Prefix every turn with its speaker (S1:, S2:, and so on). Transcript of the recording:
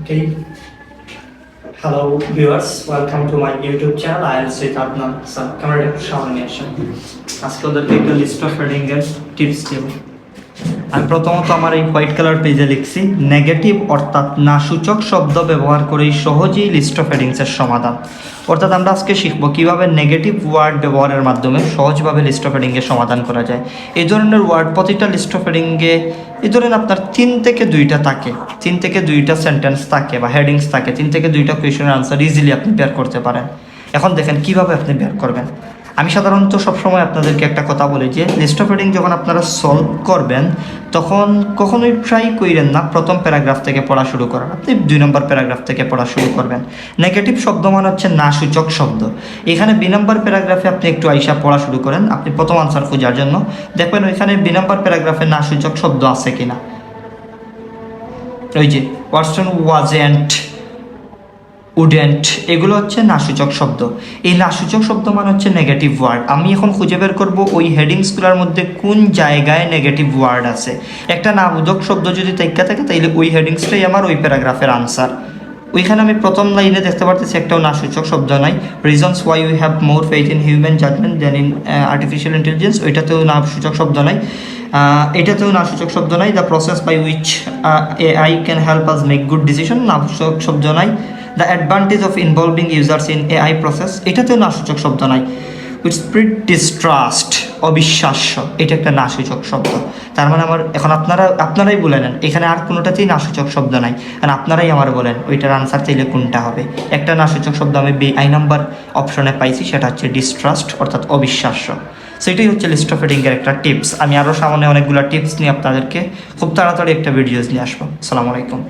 S1: Okay. Hello viewers, welcome to my YouTube channel. I am Sweet Adnan. So, camera সামনে আসেন। আজকে ওদেরকে একটা লিস্ট অফ হেডিং এর টিপস দেব। আমি প্রথমত আমার এই হোয়াইট কালার পেজে লিখছি নেগেটিভ অর্থাৎ না সূচক শব্দ ব্যবহার করেই সহজেই লিস্ট অফ হেডিংসের সমাধান। অর্থাৎ আমরা আজকে শিখব কীভাবে নেগেটিভ ওয়ার্ড ব্যবহারের মাধ্যমে সহজভাবে লিস্ট অফ হেডিংয়ের সমাধান করা যায়। এই ধরনের ওয়ার্ড প্রতিটা লিস্ট অফ হেডিংয়ে এই ধরেন আপনার 3 থেকে 2টা থাকে, 3 থেকে 2টা সেন্টেন্স থাকে বা হেডিংস থাকে, 3 থেকে 2টা কোয়েশনের আনসার ইজিলি আপনি বের করতে পারেন। এখন দেখেন কীভাবে আপনি বের করবেন। আমি সাধারণত সবসময় আপনাদেরকে একটা কথা বলি যে লিস্ট অফ হেডিং যখন আপনারা সলভ করবেন তখন কখনোই ট্রাই করেন না প্রথম প্যারাগ্রাফ থেকে পড়া শুরু করেন, আপনি 2 নম্বর প্যারাগ্রাফ থেকে পড়া শুরু করবেন। নেগেটিভ শব্দ মানে হচ্ছে না সূচক শব্দ। এখানে 2 নম্বর প্যারাগ্রাফে আপনি একটু আইসা পড়া শুরু করেন আপনি প্রথম আনসার খোঁজার জন্য, দেখবেন ওইখানে 2 নম্বর প্যারাগ্রাফে না সূচক শব্দ আছে কিনা। ওই যে ওয়াটসন, ওয়াজেন্ট, উডেন্ট, এগুলো হচ্ছে নাসূচক শব্দ। এই নাসূচক শব্দ মানে হচ্ছে নেগেটিভ ওয়ার্ড। আমি এখন খুঁজে বের করব ওই হেডিংসগুলোর মধ্যে কোন জায়গায় নেগেটিভ ওয়ার্ড আছে। একটা নাবোধক শব্দ যদি তাইকা থাকে তাইলে ওই হেডিংসটাই আমার ওই প্যারাগ্রাফের আনসার। ওইখানে আমি প্রথম লাইনে দেখতে পারতেছি একটাও নাসূচক শব্দ নাই। Reasons why we have more faith in human judgment than in artificial intelligence, ওইটাতেও নাসূচক শব্দ নাই। এটাতেও নাসূচক শব্দ নাই। The process by which AI can help us make good decision, নাসূচক শব্দ নাই। The advantage of involving users in AI process, এটাতেও নাসূচক শব্দ নাই। উইথ স্প্রিট ডিস্ট্রাস্ট, অবিশ্বাস্য, এটা একটা নাসূচক শব্দ। তার মানে আমার এখন আপনারাই বলে নেন এখানে আর কোনোটাতেই নাসূচক শব্দ নাই, আর আপনারাই আমার বলেন ওইটার আনসার চাইলে কোনটা হবে। একটা নাসূচক শব্দ আমি BI নাম্বার অপশনে পাইছি, সেটা হচ্ছে ডিস্ট্রাস্ট অর্থাৎ অবিশ্বাস্য। সো এটাই হচ্ছে লিস্ট অফ হেডিংয়ের একটা টিপস। আমি আরও সামনে অনেকগুলো টিপস নিয়ে আপনাদেরকে খুব তাড়াতাড়ি একটা ভিডিওস নিয়ে আসবো। আসসালামু আলাইকুম।